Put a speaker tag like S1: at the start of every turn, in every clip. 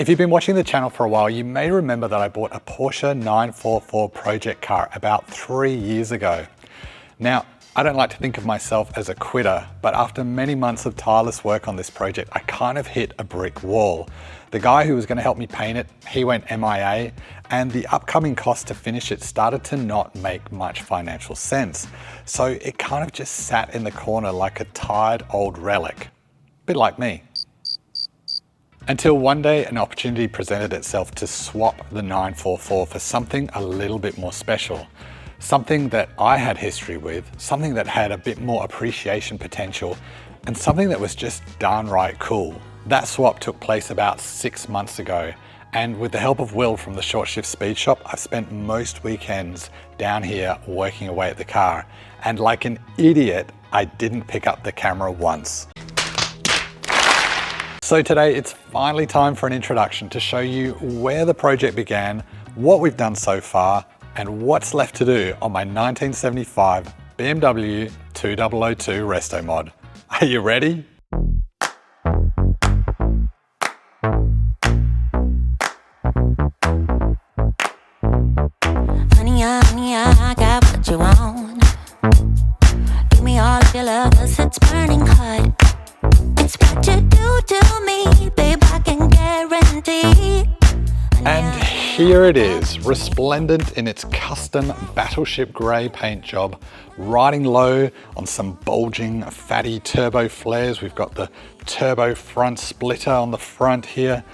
S1: If you've been watching the channel for a while, you may remember that I bought a Porsche 944 Project car about 3 years ago. Now, I don't like to think of myself as a quitter, but after many months of tireless work on this project, I kind of hit a brick wall. The guy who was going to help me paint it, he went MIA, and the upcoming cost to finish it started to not make much financial sense. So it kind of just sat in the corner like a tired old relic. Bit like me. Until one day an opportunity presented itself to swap the 944 for something a little bit more special. Something that I had history with, something that had a bit more appreciation potential, and something that was just downright cool. That swap took place about 6 months ago, and with the help of Will from the Short Shift Speed Shop, I've spent most weekends down here working away at the car. And like an idiot, I didn't pick up the camera once. So today it's finally time for an introduction to show you where the project began, what we've done so far, and what's left to do on my 1975 BMW 2002 Restomod. Are you ready?
S2: Honey, I got what you want. Give me all of your love, 'cause it's burning hot. It's what you do to me, babe, I can guarantee.
S1: And here it is, resplendent in its custom battleship grey paint job, riding low on some bulging fatty turbo flares. We've got the turbo front splitter on the front here,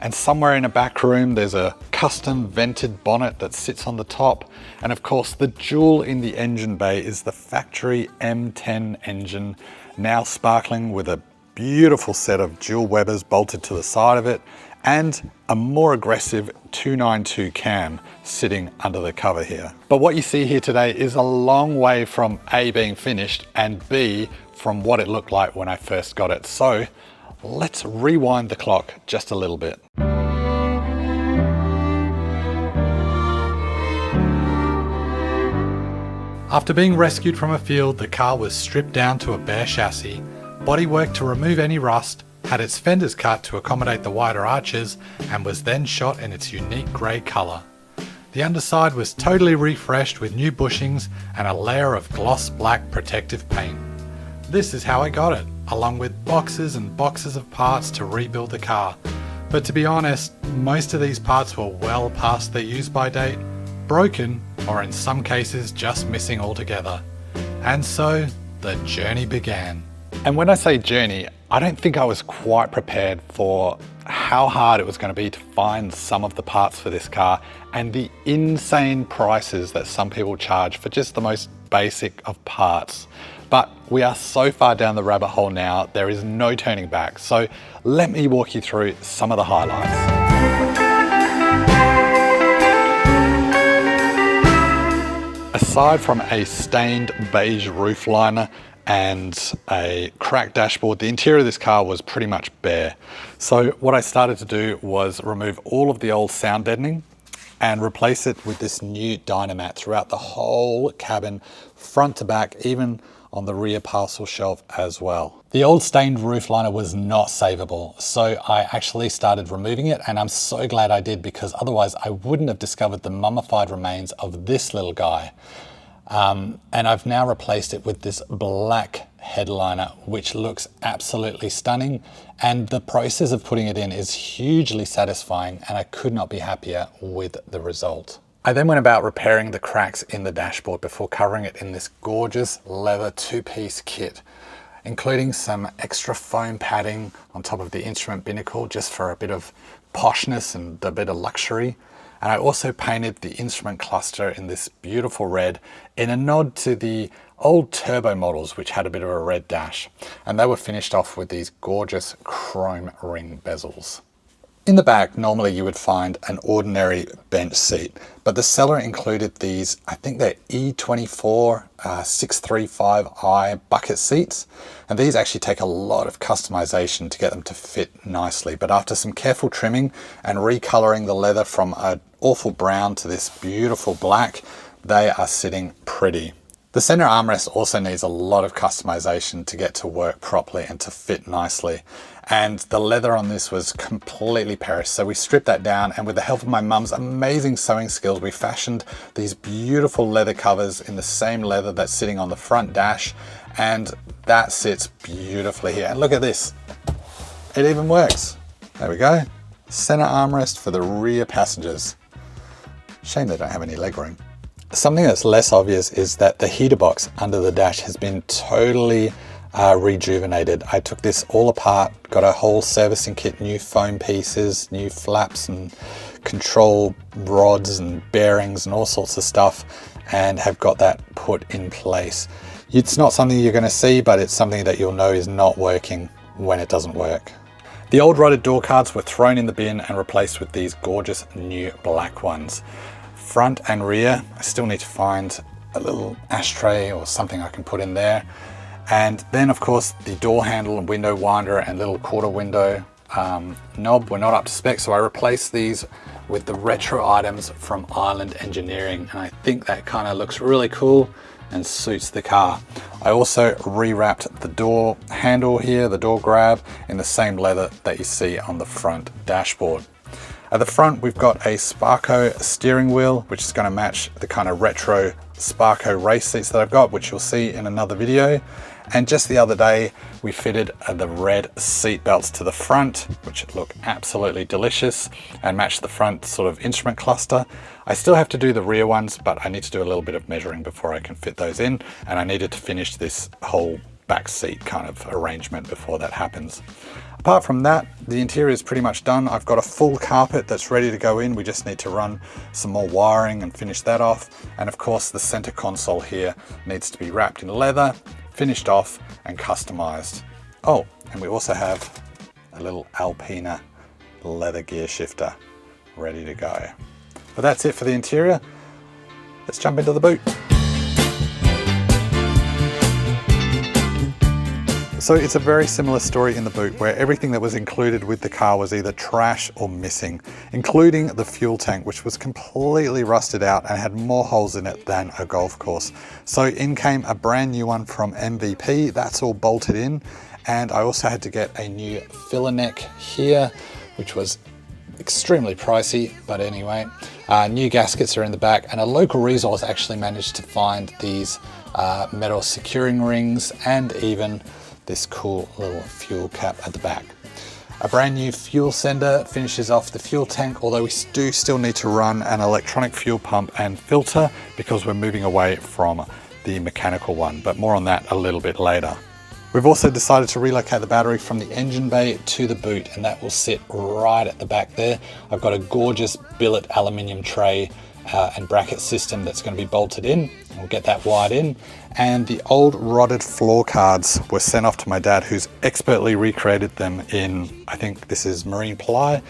S1: and somewhere in a back room there's a custom vented bonnet that sits on the top, and of course the jewel in the engine bay is the factory M10 engine, now sparkling with a beautiful set of dual Webers bolted to the side of it, and a more aggressive 292 cam sitting under the cover here. But what you see here today is a long way from A, being finished, and B, from what it looked like when I first got it. So let's rewind the clock just a little bit. After being rescued from a field, the car was stripped down to a bare chassis, bodywork to remove any rust, had its fenders cut to accommodate the wider arches, and was then shot in its unique grey colour. The underside was totally refreshed with new bushings and a layer of gloss black protective paint. This is how I got it, along with boxes and boxes of parts to rebuild the car. But to be honest, most of these parts were well past their use-by date, broken, or in some cases just missing altogether. And so the journey began. And when I say journey, I don't think I was quite prepared for how hard it was going to be to find some of the parts for this car and the insane prices that some people charge for just the most basic of parts. But we are so far down the rabbit hole now, there is no turning back. So let me walk you through some of the highlights. Aside from a stained beige roof liner and a cracked dashboard, the interior of this car was pretty much bare. So what I started to do was remove all of the old sound deadening and replace it with this new Dynamat throughout the whole cabin, front to back, even on the rear parcel shelf as well. The old stained roof liner was not savable, so I actually started removing it, and I'm so glad I did, because otherwise I wouldn't have discovered the mummified remains of this little guy. And I've now replaced it with this black headliner, which looks absolutely stunning, and the process of putting it in is hugely satisfying, and I could not be happier with the result. I then went about repairing the cracks in the dashboard before covering it in this gorgeous leather two-piece kit, including some extra foam padding on top of the instrument binnacle just for a bit of poshness and a bit of luxury. And I also painted the instrument cluster in this beautiful red in a nod to the old turbo models, which had a bit of a red dash. And they were finished off with these gorgeous chrome ring bezels. In the back, normally you would find an ordinary bench seat, but the seller included these, I think they're E24 635i bucket seats, and these actually take a lot of customization to get them to fit nicely. But after some careful trimming and recoloring the leather from an awful brown to this beautiful black, they are sitting pretty. The center armrest also needs a lot of customization to get to work properly and to fit nicely. and the leather on this was completely perished. So we stripped that down, and with the help of my mum's amazing sewing skills, we fashioned these beautiful leather covers in the same leather that's sitting on the front dash, and that sits beautifully here. And look at this, it even works. There we go. Center armrest for the rear passengers. Shame they don't have any legroom. Something that's less obvious is that the heater box under the dash has been totally rejuvenated. I took this all apart, got a whole servicing kit, new foam pieces, new flaps and control rods and bearings and all sorts of stuff, and have got that put in place. It's not something you're going to see, but it's something that you'll know is not working when it doesn't work. The old rotted door cards were thrown in the bin and replaced with these gorgeous new black ones. Front and rear, I still need to find a little ashtray or something I can put in there. And then of course the door handle and window winder and little quarter window knob were not up to spec, so I replaced these with the retro items from Island Engineering, and I think that kind of looks really cool and suits the car. I also rewrapped the door handle here, the door grab, in the same leather that you see on the front dashboard. At the front, we've got a Sparco steering wheel, which is going to match the kind of retro Sparco race seats that I've got, which you'll see in another video. And just the other day, we fitted the red seat belts to the front, which look absolutely delicious and match the front sort of instrument cluster. I still have to do the rear ones, but I need to do a little bit of measuring before I can fit those in. And I needed to finish this whole back seat kind of arrangement before that happens. Apart from that, the interior is pretty much done. I've got a full carpet that's ready to go in. We just need to run some more wiring and finish that off. And of course, the center console here needs to be wrapped in leather, finished off and customized. Oh, and we also have a little Alpina leather gear shifter ready to go. But that's it for the interior. Let's jump into the boot. So it's a very similar story in the boot, where everything that was included with the car was either trash or missing, including the fuel tank, which was completely rusted out and had more holes in it than a golf course. So in came a brand new one from MVP, that's all bolted in. And I also had to get a new filler neck here, which was extremely pricey, but anyway. New gaskets are in the back, and a local resource actually managed to find these metal securing rings and even this cool little fuel cap at the back. A brand new fuel sender finishes off the fuel tank, although we do still need to run an electronic fuel pump and filter because we're moving away from the mechanical one, but more on that a little bit later. We've also decided to relocate the battery from the engine bay to the boot, and that will sit right at the back there. I've got a gorgeous billet aluminium tray and bracket system that's going to be bolted in. We'll get that wired in. And the old rotted floor cards were sent off to my dad, who's expertly recreated them in, I think this is marine ply,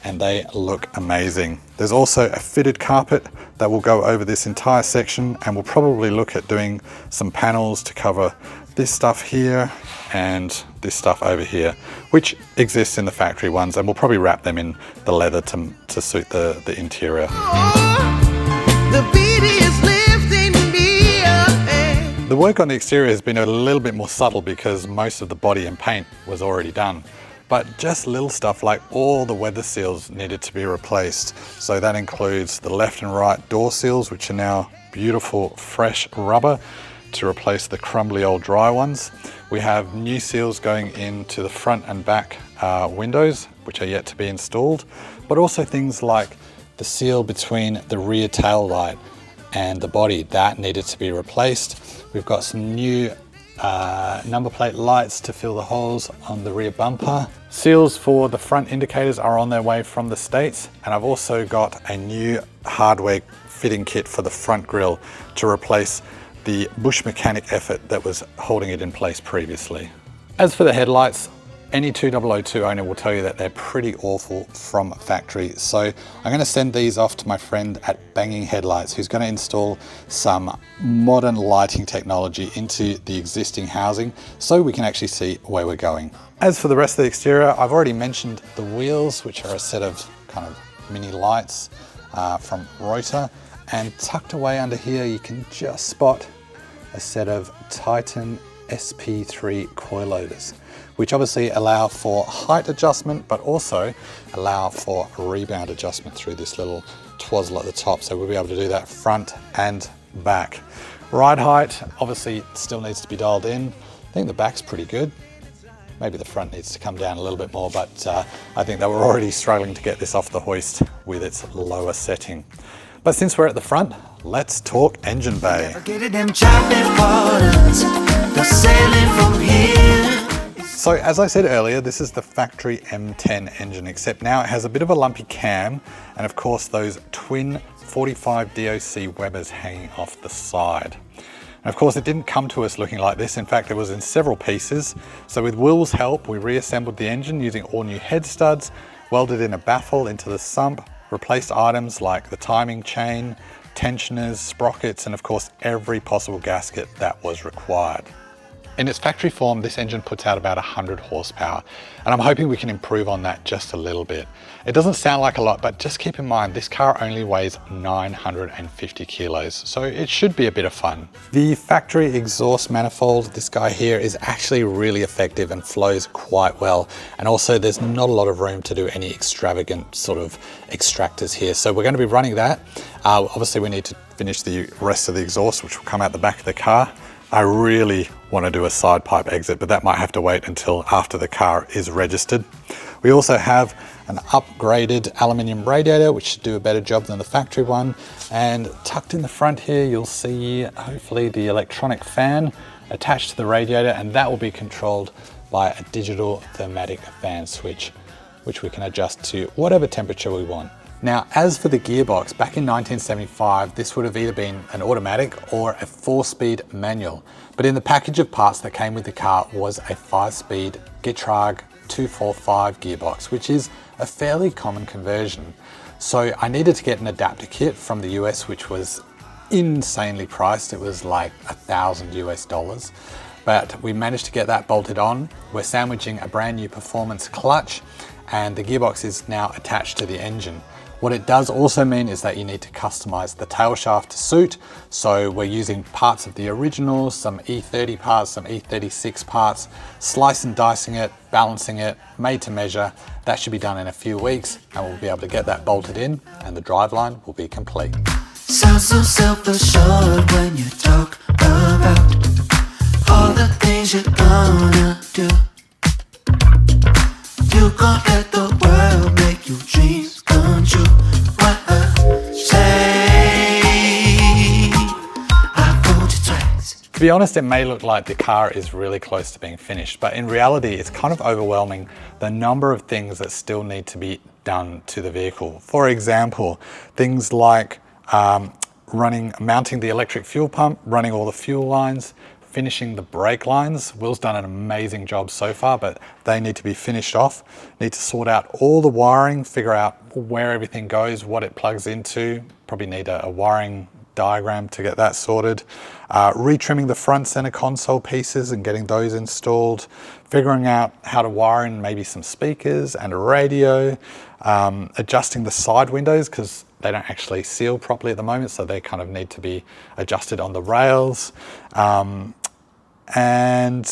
S1: and they look amazing. There's also a fitted carpet that will go over this entire section, and we'll probably look at doing some panels to cover this stuff here and this stuff over here, which exists in the factory ones, and we'll probably wrap them in the leather to suit the interior. The work on the exterior has been a little bit more subtle because most of the body and paint was already done. But just little stuff like all the weather seals needed to be replaced. So that includes the left and right door seals, which are now beautiful fresh rubber to replace the crumbly old dry ones. We have new seals going into the front and back windows, which are yet to be installed, but also things like the seal between the rear tail light and the body, that needed to be replaced. We've got some new number plate lights to fill the holes on the rear bumper. Seals for the front indicators are on their way from the States, and I've also got a new hardware fitting kit for the front grille to replace the Bush mechanic effort that was holding it in place previously. As for the headlights, any 2002 owner will tell you that they're pretty awful from factory. So I'm going to send these off to my friend at Banging Headlights, who's going to install some modern lighting technology into the existing housing so we can actually see where we're going. As for the rest of the exterior, I've already mentioned the wheels, which are a set of kind of mini lights from Reuter, and tucked away under here you can just spot a set of Titan SP3 coilovers, which obviously allow for height adjustment, but also allow for rebound adjustment through this little twazzle at the top. So we'll be able to do that front and back. Ride height obviously still needs to be dialed in. I think the back's pretty good. Maybe the front needs to come down a little bit more, but I think they were already struggling to get this off the hoist with its lower setting. But since we're at the front, let's talk engine bay. So as I said earlier, this is the factory M10 engine, except now it has a bit of a lumpy cam and of course those twin 45 DOC Webers hanging off the side. And of course it didn't come to us looking like this. In fact, it was in several pieces. So with Will's help, we reassembled the engine using all new head studs, welded in a baffle into the sump, replaced items like the timing chain, tensioners, sprockets, and of course every possible gasket that was required. In its factory form, this engine puts out about 100 horsepower, and I'm hoping we can improve on that just a little bit. It doesn't sound like a lot, but just keep in mind, this car only weighs 950 kilos, so it should be a bit of fun. The factory exhaust manifold, this guy here, is actually really effective and flows quite well. And also there's not a lot of room to do any extravagant sort of extractors here. So we're going to be running that. Obviously we need to finish the rest of the exhaust, which will come out the back of the car. I really want to do a side pipe exit, but that might have to wait until after the car is registered. We also have an upgraded aluminium radiator, which should do a better job than the factory one. And tucked in the front here, you'll see hopefully the electronic fan attached to the radiator, and that will be controlled by a digital thermatic fan switch, which we can adjust to whatever temperature we want. Now, as for the gearbox, back in 1975, this would have either been an automatic or a 4-speed manual. But in the package of parts that came with the car was a 5-speed Getrag 245 gearbox, which is a fairly common conversion. So I needed to get an adapter kit from the US, which was insanely priced. It was like $1,000 US. But we managed to get that bolted on. We're sandwiching a brand new performance clutch, and the gearbox is now attached to the engine. What it does also mean is that you need to customize the tail shaft to suit. So we're using parts of the original, some E30 parts, some E36 parts, slice and dicing it, balancing it, made to measure. That should be done in a few weeks, and we'll be able to get that bolted in, and the driveline will be complete.
S3: Sounds so self-assured when you talk about all the things you're gonna do. You gon' let the world make your dreams come true. What I say, I hold your tracks.
S1: To be honest, it may look like the car is really close to being finished, but in reality, it's kind of overwhelming the number of things that still need to be done to the vehicle. For example, things like mounting the electric fuel pump, running all the fuel lines, finishing the brake lines. Will's done an amazing job so far, but they need to be finished off. Need to sort out all the wiring, figure out where everything goes, what it plugs into. Probably need a wiring diagram to get that sorted. Retrimming the front center console pieces and getting those installed. Figuring out how to wire in maybe some speakers and a radio. Adjusting the side windows, because they don't actually seal properly at the moment, so they kind of need to be adjusted on the rails. And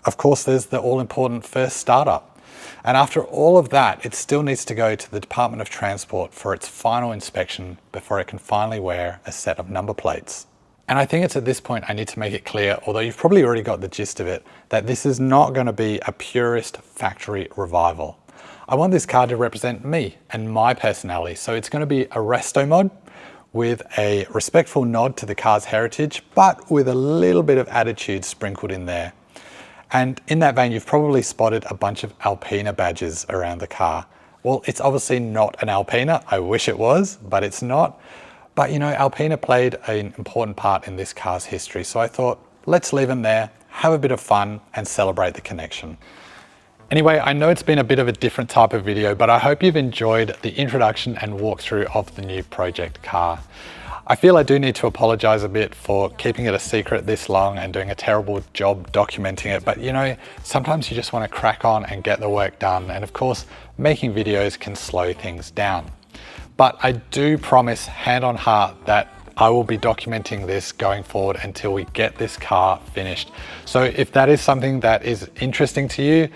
S1: of course, there's the all-important first startup. And after all of that, it still needs to go to the Department of Transport for its final inspection before it can finally wear a set of number plates. And I think it's at this point I need to make it clear, although you've probably already got the gist of it, that this is not going to be a purist factory revival. I want this car to represent me and my personality, so it's going to be a Restomod with a respectful nod to the car's heritage, but with a little bit of attitude sprinkled in there. And in that vein, you've probably spotted a bunch of Alpina badges around the car. Well, it's obviously not an Alpina. I wish it was, but it's not. But you know, Alpina played an important part in this car's history, so I thought, let's leave them there, have a bit of fun, and celebrate the connection. Anyway, I know it's been a bit of a different type of video, but I hope you've enjoyed the introduction and walkthrough of the new project car. I feel I do need to apologize a bit for keeping it a secret this long and doing a terrible job documenting it, but you know, sometimes you just want to crack on and get the work done, and of course, making videos can slow things down. But I do promise, hand on heart, that I will be documenting this going forward until we get this car finished. So if that is something that is interesting to you,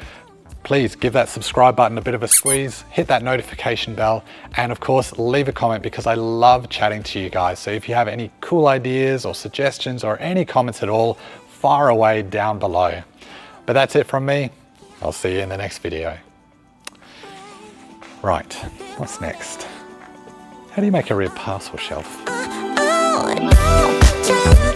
S1: please give that subscribe button a bit of a squeeze, hit that notification bell, and of course, leave a comment because I love chatting to you guys. So if you have any cool ideas or suggestions or any comments at all, fire away down below. But that's it from me. I'll see you in the next video. Right, what's next? How do you make a real parcel shelf?
S2: Oh,